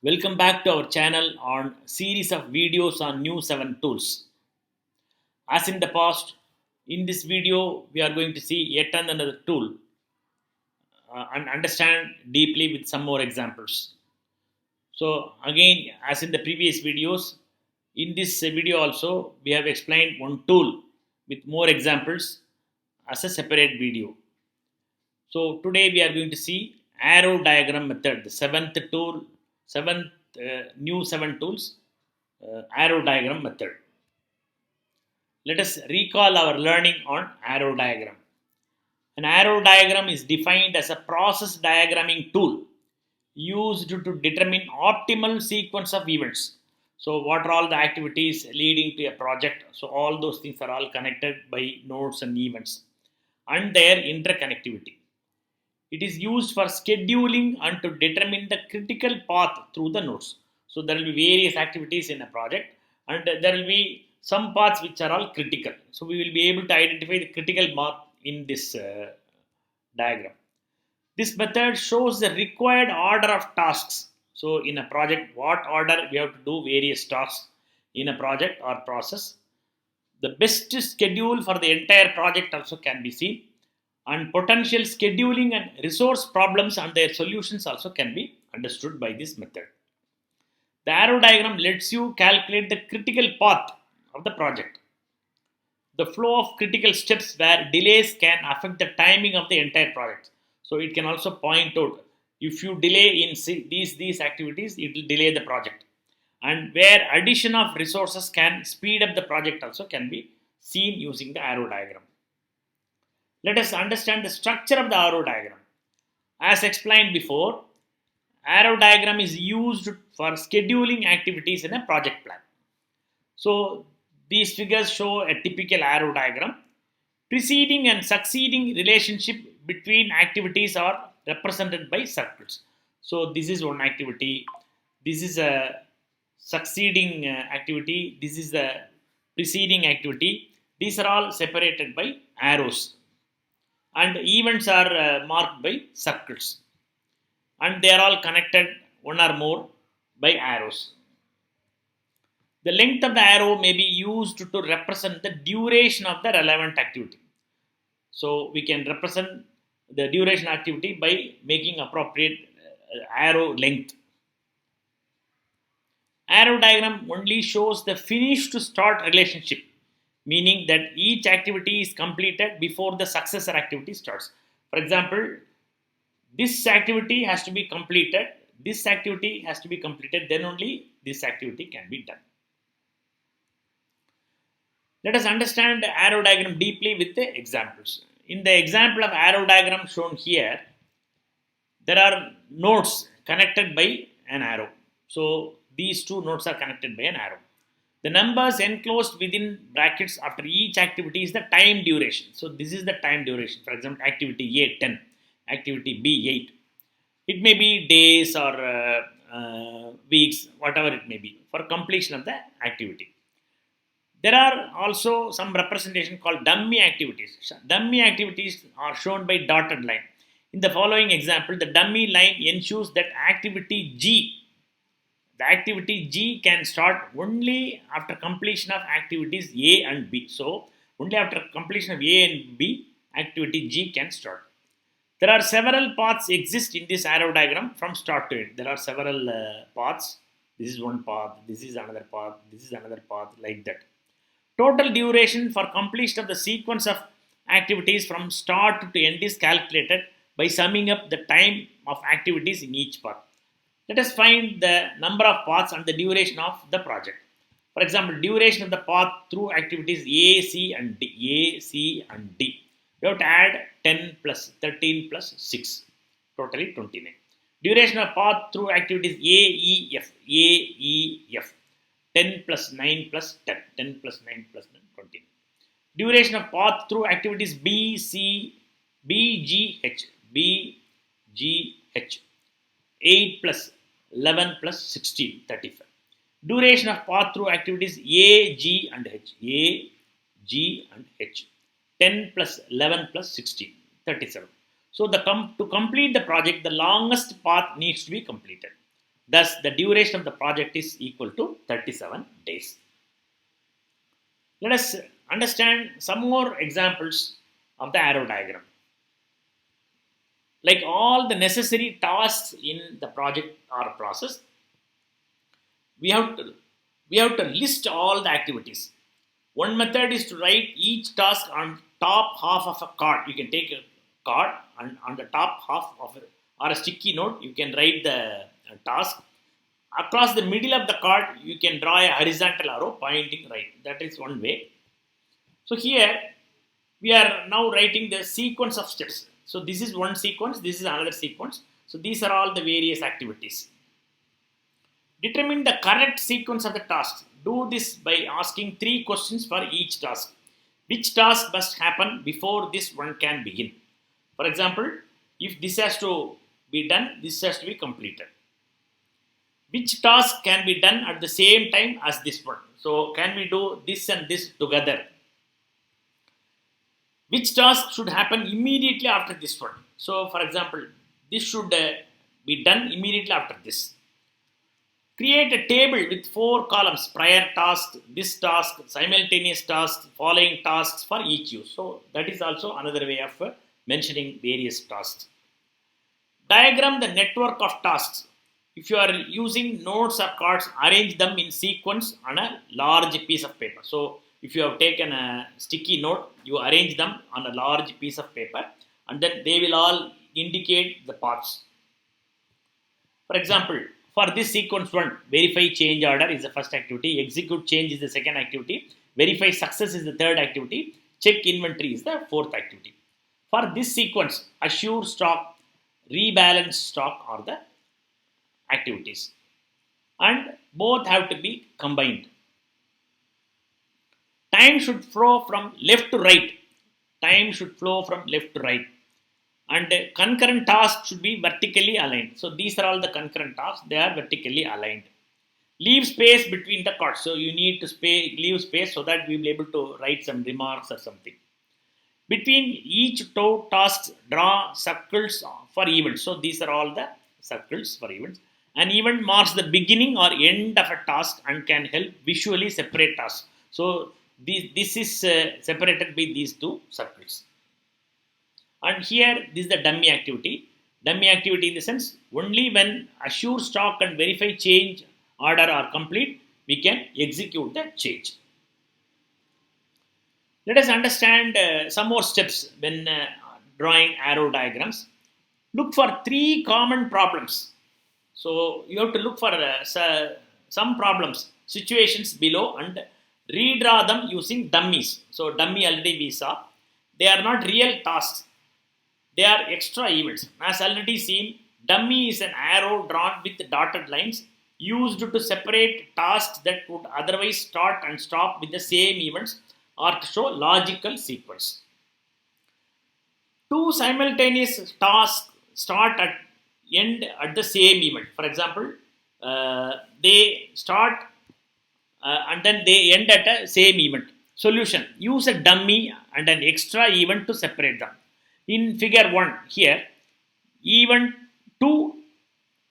Welcome back to our channel on series of videos on new 7 tools. As in the past, in this video we are going to see yet another tool and understand deeply with some more examples. So again, as in the previous videos, in this video also we have explained one tool with more examples as a separate video. So today we are going to see arrow diagram method, the seventh new 7 tools, arrow diagram method. Let us recall our learning on arrow diagram. An arrow diagram is defined as a process diagramming tool used to determine optimal sequence of events. So what are all the activities leading to a project? So all those things are all connected by nodes and events and their interconnectivity. It is used for scheduling and to determine the critical path through the nodes. So there will be various activities in a project, and there will be some paths which are all critical. So we will be able to identify the critical path in this diagram. This method shows the required order of tasks. So in a project, what order we have to do various tasks in a project or process. The best schedule for the entire project also can be seen, and potential scheduling and resource problems and their solutions also can be understood by this method. The arrow diagram lets you calculate the critical path of the project, the flow of critical steps where delays can affect the timing of the entire project. So it can also point out if you delay in these activities, it will delay the project. And where addition of resources can speed up the project also can be seen using the arrow diagram. Let us understand the structure of the arrow diagram. As explained before, arrow diagram is used for scheduling activities in a project plan. So these figures show a typical arrow diagram. Preceding and succeeding relationship between activities are represented by circles. So this is one activity, this is a succeeding activity, this is the preceding activity. These are all separated by arrows, and events are marked by circles, and they are all connected one or more by arrows. The length of the arrow may be used to represent the duration of the relevant activity. So we can represent the duration activity by making appropriate arrow length. Arrow diagram only shows the finish to start relationship, meaning that each activity is completed before the successor activity starts. For example, this activity has to be completed, this activity has to be completed, then only this activity can be done. Let us understand the arrow diagram deeply with the examples. In the example of arrow diagram shown here, there are nodes connected by an arrow. So these two nodes are connected by an arrow. The numbers enclosed within brackets after each activity is the time duration. So this is the time duration. For example, activity A 10, activity B 8. It may be days or weeks, whatever it may be, for completion of the activity. There are also some representation called dummy activities. Dummy activities are shown by dotted line. In the following example, the dummy line ensures that the activity G can start only after completion of activities A and B. So, only after completion of A and B, activity G can start. There are several paths exist in this arrow diagram from start to end. There are several paths. This is one path, this is another path, this is another path, like that. Total duration for completion of the sequence of activities from start to end is calculated by summing up the time of activities in each path. Let us find the number of paths and the duration of the project. For example, duration of the path through activities A, C, and D. A, C, and D. We have to add 10 plus 13 plus 6, totally 29. Duration of path through activities A, E, F. A, E, F. 10 plus 9 plus 10. 10 plus 9 plus 9, 29. Duration of path through activities B, C, B, G, H. B, G, H. 8 plus 11 plus 16, 35. Duration of path through activities A, G, and H. A, G, and H. 10 plus 11 plus 16, 37. So to complete the project, the longest path needs to be completed. Thus, the duration of the project is equal to 37 days. Let us understand some more examples of the arrow diagram. Like all the necessary tasks in the project or process, we have to list all the activities. One method is to write each task on top half of a card. You can take a card and on the top half of it, or a sticky note, you can write the task. Across the middle of the card, you can draw a horizontal arrow pointing right. That is one way. So here we are now writing the sequence of steps. So this is one sequence, this is another sequence. So these are all the various activities. Determine the correct sequence of the tasks. Do this by asking 3 questions for each task. Which task must happen before this one can begin? For example, if this has to be done, this has to be completed. Which task can be done at the same time as this one? So can we do this and this together? Which task should happen immediately after this one? So for example, this should be done immediately after this. Create a table with 4 columns: prior task, this task, simultaneous tasks, following tasks for each use. So that is also another way of mentioning various tasks. Diagram the network of tasks. If you are using notes or cards, arrange them in sequence on a large piece of paper. So if you have taken a sticky note, you arrange them on a large piece of paper, and then they will all indicate the parts. For example, for this sequence 1, verify change order is the first activity, execute change is the second activity, verify success is the third activity, check inventory is the fourth activity. For this sequence, assure stock, rebalance stock are the activities, and both have to be combined. Time should flow from left to right. Time should flow from left to right. And concurrent tasks should be vertically aligned. So these are all the concurrent tasks. They are vertically aligned. Leave space between the cards. So you need to leave space so that we will be able to write some remarks or something. Between each two tasks, draw circles for events. So these are all the circles for events. An event marks the beginning or end of a task and can help visually separate tasks. So this is separated by these 2 circles. And here this is the dummy activity. Dummy activity in the sense, only when assure stock and verify change order are complete, we can execute the change. Let us understand some more steps when drawing arrow diagrams. Look for 3 common problems. So you have to look for some problems, situations below, and redraw them using dummies. So dummy already we saw. They are not real tasks. They are extra events. As already seen, dummy is an arrow drawn with dotted lines used to separate tasks that would otherwise start and stop with the same events or to show logical sequence. 2 simultaneous tasks start at end at the same event. For example, they start and then they end at a same event. Solution: use a dummy and an extra event to separate them. In figure 1 here, event 2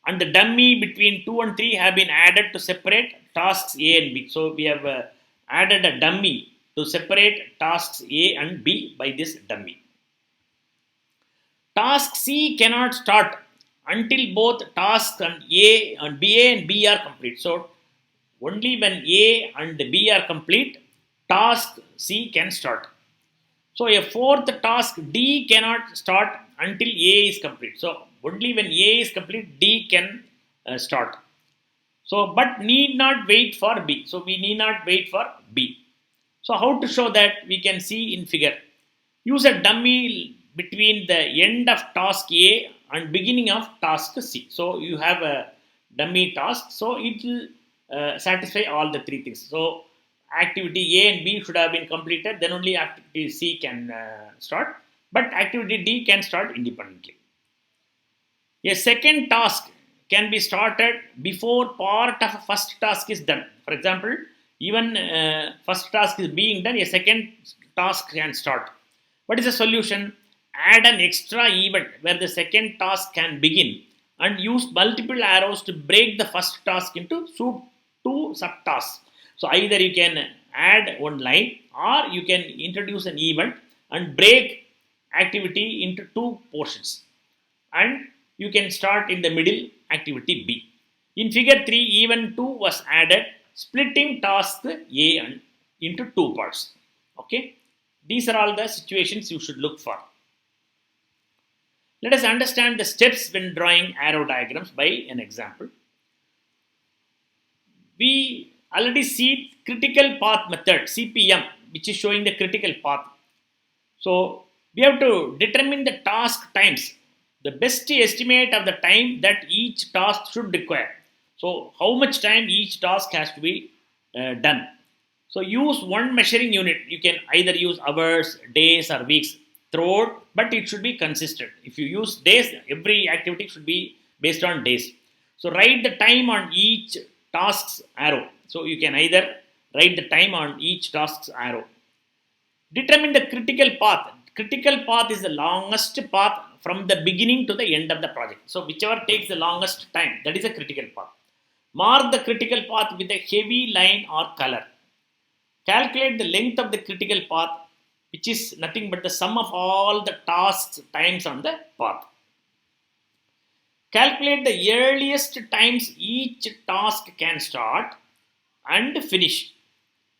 and the dummy between 2 and 3 have been added to separate tasks A and B. So we have added a dummy to separate tasks A and B by this dummy. Task C cannot start until both tasks and A and B are complete. So only when A and B are complete, task C can start. So a fourth task D cannot start until A is complete. So only when A is complete, D can start. So but need not wait for B. So we need not wait for B. So how to show that? We can see in figure. Use a dummy between the end of task A and beginning of task C. So you have a dummy task. So it will satisfy all the 3 things. So activity A and B should have been completed, then only activity C can start, but activity D can start independently. A second task can be started before part of a first task is done. For example, even first task is being done, a second task can start. What is the solution? Add an extra event where the second task can begin and use multiple arrows to break the first task into two subtasks. So either you can add one line or you can introduce an event and break activity into two portions, and you can start in the middle activity B. In figure 3, event 2 was added, splitting task A and into two parts. Okay, these are all the situations you should look for. Let us understand the steps when drawing arrow diagrams by an example. We already see critical path method, CPM, which is showing the critical path. So we have to determine the task times, the best estimate of the time that each task should require. So how much time each task has to be done. So use one measuring unit. You can either use hours, days, or weeks throughout, but it should be consistent. If you use days, every activity should be based on days. So write the time on each task's arrow. So you can either write the time on each task's arrow. Determine the critical path. Critical path is the longest path from the beginning to the end of the project. So whichever takes the longest time, that is a critical path. Mark the critical path with a heavy line or color. Calculate the length of the critical path, which is nothing but the sum of all the tasks times on the path. Calculate the earliest times each task can start and finish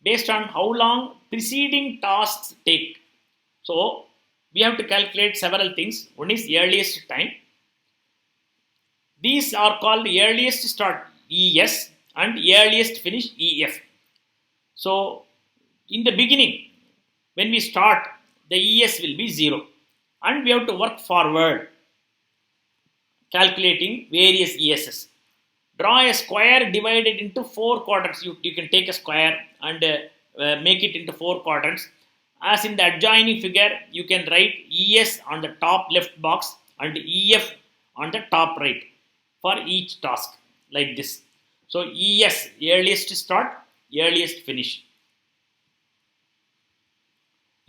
based on how long preceding tasks take. So we have to calculate several things. One is earliest time. These are called earliest start ES and earliest finish EF. So in the beginning, when we start, the ES will be 0, and we have to work forward calculating various ESs. Draw a square divided into 4 quadrants. You can take a square and make it into 4 quadrants. As in the adjoining figure, you can write ES on the top left box and EF on the top right for each task, like this. So ES, earliest start, earliest finish.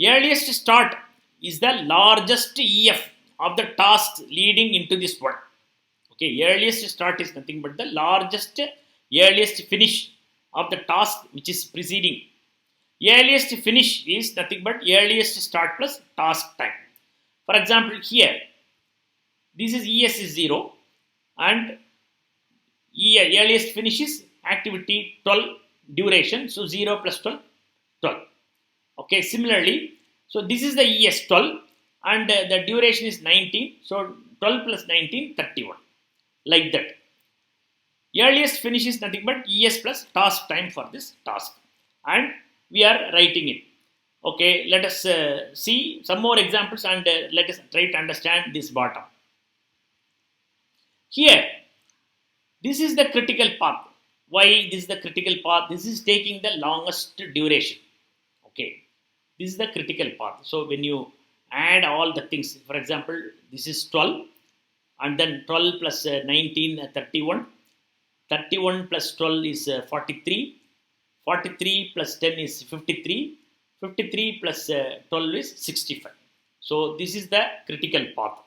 Earliest start is the largest EF of the tasks leading into this one. Okay, earliest start is nothing but the largest, earliest finish of the task which is preceding. Earliest finish is nothing but earliest start plus task time. For example, here, this is ES is 0 and earliest finish is activity 12 duration. So 0 plus 12, 12. Okay, similarly, so this is the ES 12 and the duration is 19. So 12 plus 19, 31. Like that. Earliest finish is nothing but ES plus task time for this task. And we are writing it. Okay, let us see some more examples and let us try to understand this bottom. Here, this is the critical path. Why this is the critical path? This is taking the longest duration. Okay, this is the critical path. So when you add all the things, for example, this is 12 and then 12 plus 19, 31. 31 plus 12 is 43. 43 plus 10 is 53. 53 plus 12 is 65. So this is the critical path.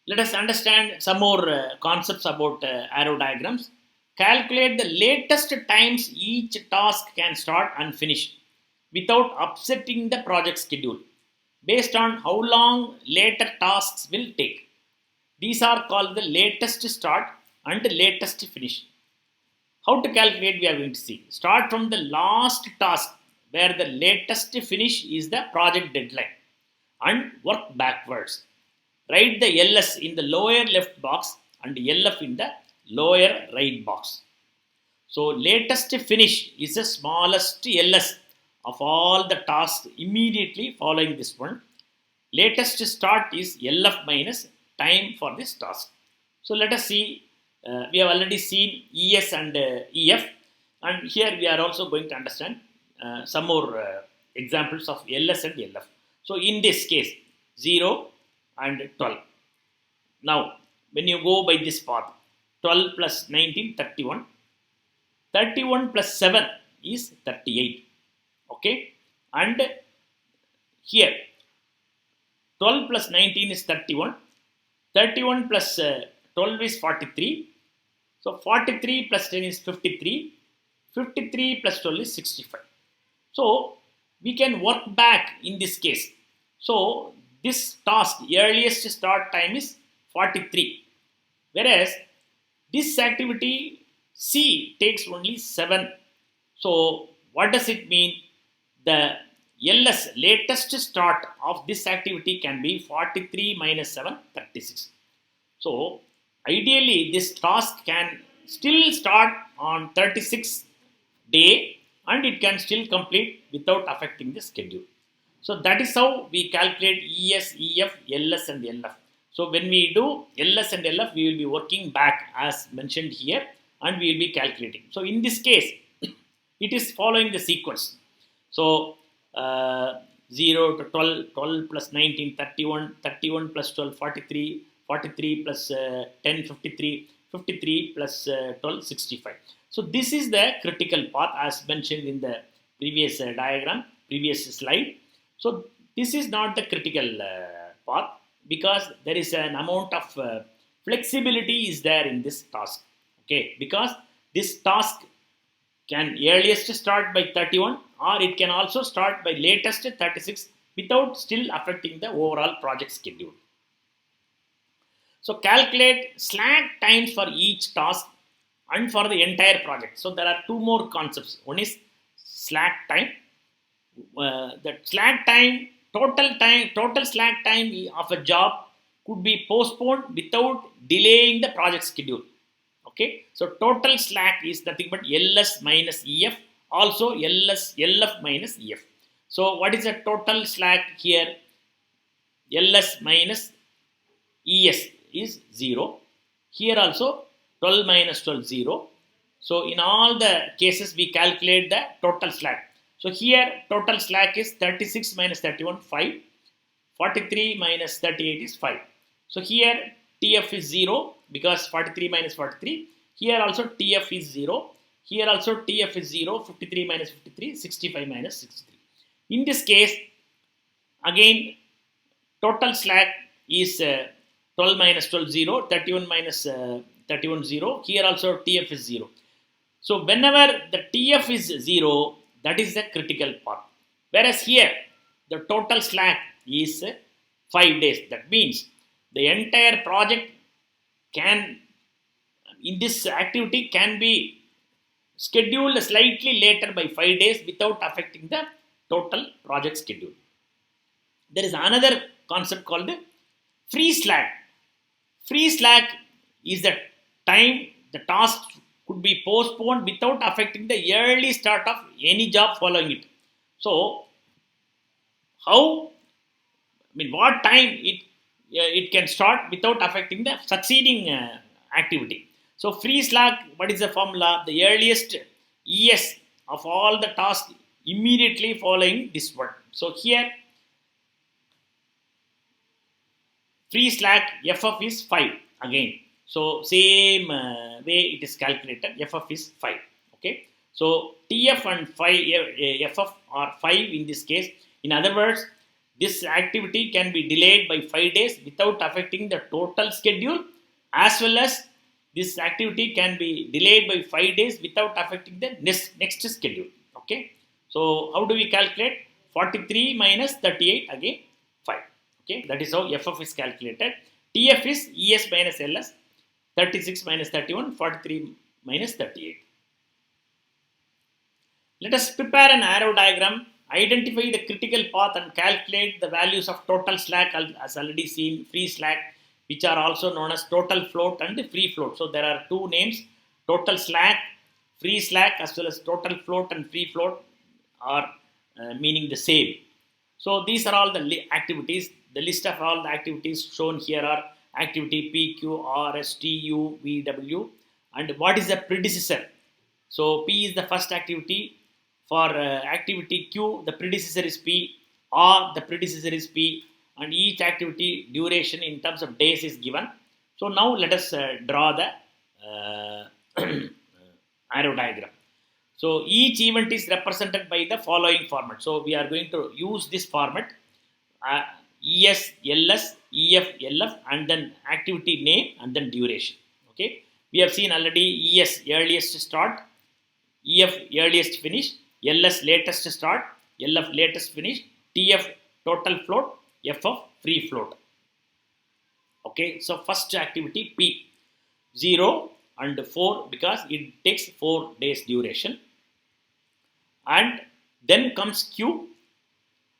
Let us understand some more concepts about arrow diagrams. Calculate the latest times each task can start and finish without upsetting the project schedule based on how long later tasks will take. These are called the latest start and latest finish. How to calculate we are going to see. Start from the last task where the latest finish is the project deadline and work backwards. Write the LS in the lower left box and LF in the lower right box. So latest finish is the smallest LS of all the tasks immediately following this one. Latest start is LF minus time for this task. So let us see, we have already seen ES and EF, and here we are also going to understand some more examples of LS and LF. So in this case, 0 and 12. Now, when you go by this path, 12 plus 19, 31. 31 plus 7 is 38. Okay, and here 12 plus 19 is 31. 31 plus 12 is 43. So 43 plus 10 is 53. 53 plus 12 is 65. So we can work back in this case. So this task earliest start time is 43, whereas this activity C takes only 7. So what does it mean? The LS latest start of this activity can be 43 minus 7, 36. So ideally this task can still start on 36th day and it can still complete without affecting the schedule. So that is how we calculate ES, EF, LS and LF. So when we do LS and LF, we will be working back as mentioned here and we will be calculating. So in this case, it is following the sequence. So 0 to 12, 12 plus 19, 31, 31 plus 12, 43, 43 plus 10, 53, 53 plus 12, 65. So this is the critical path as mentioned in the previous diagram, previous slide. So this is not the critical path because there is an amount of flexibility is there in this task. Okay, because this task can earliest start by 31 or it can also start by latest 36 without still affecting the overall project schedule. So calculate slack times for each task and for the entire project. So there are two more concepts. One is slack time. The slack time, total slack time of a job could be postponed without delaying the project schedule. Okay, so total slack is nothing but LS minus EF, also LF minus EF. So what is the total slack here? LS minus ES is 0. Here also 12 minus 12 0. So in all the cases we calculate the total slack. So here total slack is 36 minus 31 5. 43 minus 38 is 5. So here TF is 0 because 43 minus 43. Here also TF is 0. Here also TF is 0. 53 minus 53, 65 minus 63. In this case, again, total slack is 12 minus 12 0. 31 minus 31 0. Here also TF is 0. So whenever the TF is 0, that is the critical path. Whereas here, the total slack is 5 days. That means the entire project can, in this activity, can be scheduled slightly later by 5 days without affecting the total project schedule. There is another concept called free slack. Free slack is the time the task could be postponed without affecting the early start of any job following it. So, what time it can start without affecting the succeeding activity. So free slack, what is the formula? The earliest ES of all the tasks immediately following this one. So here free slack FF is 5 again. So same way it is calculated. FF is 5. Okay. So TF and 5 FF are 5 in this case. In other words, this activity can be delayed by 5 days without affecting the total schedule, as well as this activity can be delayed by 5 days without affecting the next schedule. Okay. So how do we calculate? 43 minus 38 again 5. Okay. That is how FF is calculated. TF is ES minus LS. 36 minus 31, 43 minus 38. Let us prepare an arrow diagram, identify the critical path and calculate the values of total slack as already seen, free slack, which are also known as total float and free float. So there are two names, total slack, free slack, as well as total float and free float are meaning the same. So these are all the activities. The list of all the activities shown here are activity P, Q, R, S, T, U, V, W. And what is the predecessor? So P is the first activity. For activity Q, the predecessor is P. R, the predecessor is P. And each activity duration in terms of days is given. So now let us draw the arrow diagram. So each event is represented by the following format. So we are going to use this format. ES, LS, EF, LF, and then activity name and then duration. Okay, we have seen already ES earliest start, EF earliest finish, LS latest start, LF latest finish, TF total float, FF free float. Okay, so first activity P 0 and 4 because it takes 4 days duration, and then comes Q.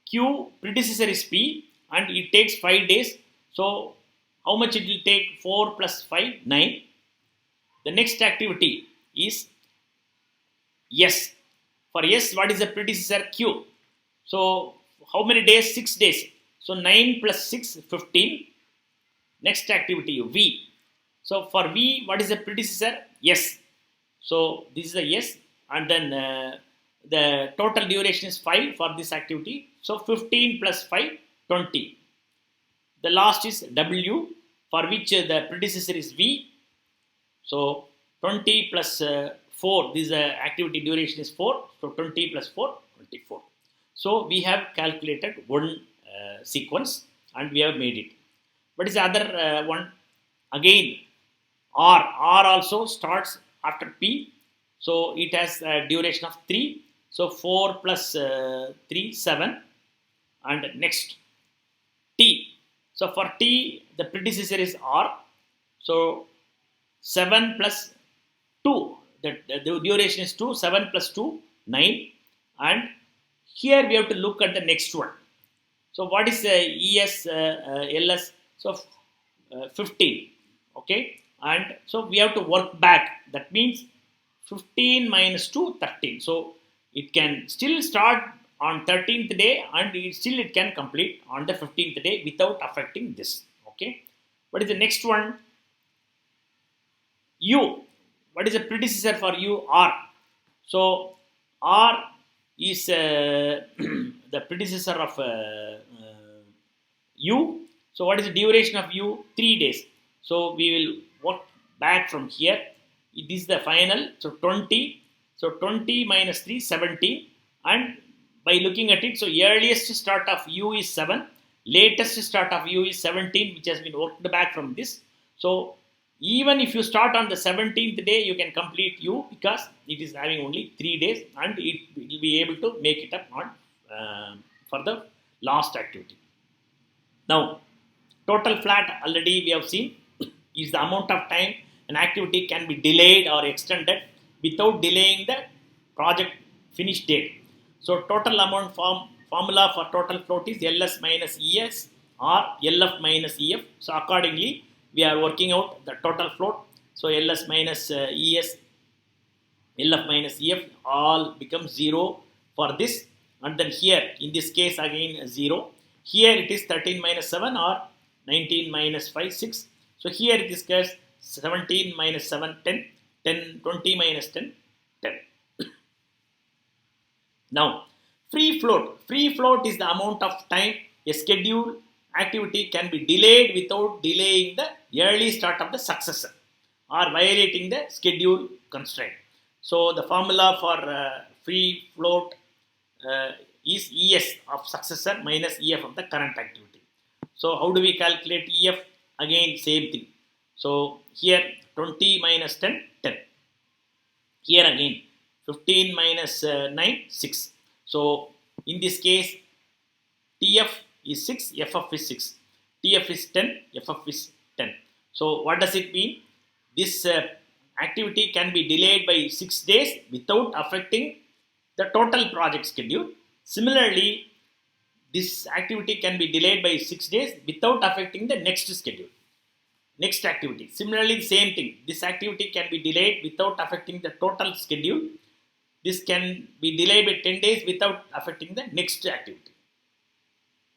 Q predecessor is P and it takes 5 days. So how much it will take? 4 plus 5, 9. The next activity is S. For S, what is the predecessor? Q. So how many days? 6 days. So 9 plus 6, 15. Next activity V. So for V, what is the predecessor? S. So this is the S, and then the total duration is 5 for this activity. So 15 plus 5, 20. The last is W, for which the predecessor is V. So 20 plus 4, this activity duration is 4. So 20 plus 4, 24. So we have calculated one sequence and we have made it. What is the other one? Again, R also starts after P. So it has a duration of 3. So 4 plus 3, 7. And next, T. So for T, the predecessor is R. So 7 plus 2. The duration is 2. 7 plus 2, 9. And here we have to look at the next one. So what is ES, LS? So 15. Okay. And so we have to work back. That means 15 minus 2, 13. So it can still start on 13th day and it can complete on the 15th day without affecting this. Okay. What is the next one? U. What is the predecessor for U? R. So R is the predecessor of U. So what is the duration of U? 3 days. So we will work back from here. This is the final. So 20. So 20 minus 3, 17. And by looking at it, so earliest start of U is 7. Latest start of U is 17, which has been worked back from this. So even if you start on the 17th day, you can complete U because it is having only 3 days and it will be able to make it up on for the last activity. Now, total flat already we have seen is the amount of time an activity can be delayed or extended without delaying the project finish date. So total amount formula for total float is LS minus ES or LF minus EF. So accordingly, we are working out the total float. So LS minus ES, LF minus EF all becomes 0 for this. And then here, in this case again 0. Here it is 13 minus 7 or 19 minus 5, 6. So here it is 17 minus 7, 10. 10, 20 minus 10, 10. Now, free float. Free float is the amount of time a scheduled activity can be delayed without delaying the early start of the successor or violating the schedule constraint. So the formula for free float is ES of successor minus EF of the current activity. So how do we calculate EF? Again, same thing. So here 20 minus 10, 10. Here again 15 minus 9, 6. So in this case, TF is 6, FF is 6. TF is 10, FF is 10. So what does it mean? This activity can be delayed by 6 days without affecting the total project schedule. Similarly, this activity can be delayed by 6 days without affecting the next schedule. Next activity. Similarly, the same thing. This activity can be delayed without affecting the total schedule. This can be delayed by 10 days without affecting the next activity.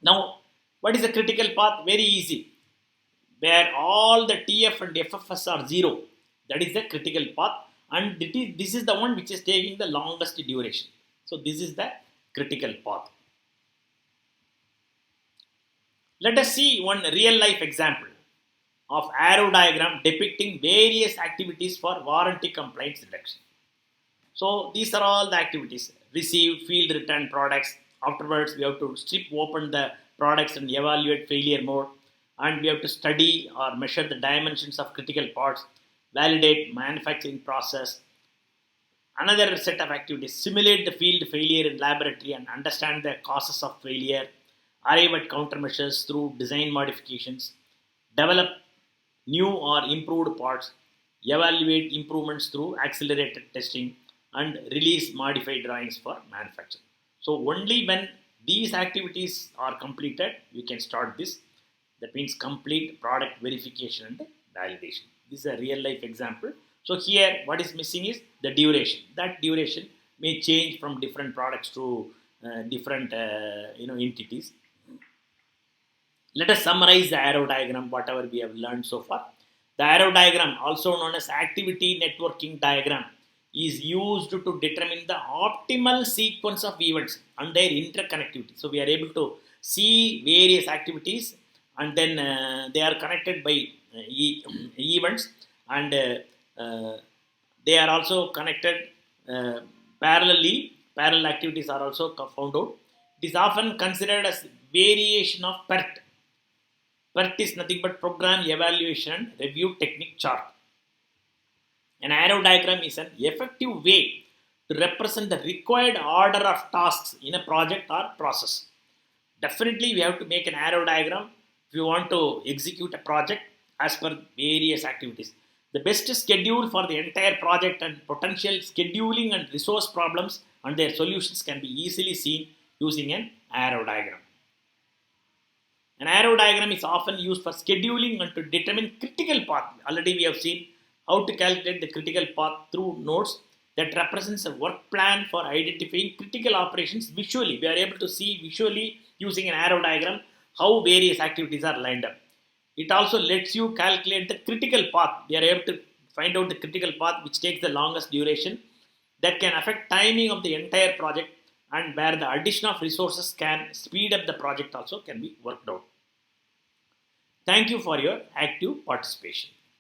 Now, what is the critical path? Very easy. Where all the TF and FFS are 0. That is the critical path. And this is the one which is taking the longest duration. So, this is the critical path. Let us see one real life example of arrow diagram depicting various activities for warranty compliance reduction. So these are all the activities: receive, field return products. Afterwards, we have to strip open the products and evaluate failure mode. And we have to study or measure the dimensions of critical parts, validate manufacturing process. Another set of activities: simulate the field failure in laboratory and understand the causes of failure, arrive at countermeasures through design modifications, develop new or improved parts, evaluate improvements through accelerated testing, and release modified drawings for manufacturing. So, only when these activities are completed, we can start this. That means complete product verification and validation. This is a real life example. So, here what is missing is the duration. That duration may change from different products to different entities. Let us summarize the arrow diagram, whatever we have learned so far. The arrow diagram, also known as activity networking diagram, is used to determine the optimal sequence of events and their interconnectivity. So we are able to see various activities, and then they are connected by events, and they are also connected parallelly. Parallel activities are also found out. It is often considered as variation of PERT. PERT is nothing but program evaluation and review technique chart. An arrow diagram is an effective way to represent the required order of tasks in a project or process. Definitely, we have to make an arrow diagram if you want to execute a project as per various activities. The best schedule for the entire project and potential scheduling and resource problems and their solutions can be easily seen using an arrow diagram. An arrow diagram is often used for scheduling and to determine critical path. Already we have seen how to calculate the critical path through nodes that represents a work plan for identifying critical operations visually. We are able to see visually using an arrow diagram how various activities are lined up. It also lets you calculate the critical path. We are able to find out the critical path which takes the longest duration, that can affect timing of the entire project, and where the addition of resources can speed up the project also can be worked out. Thank you for your active participation.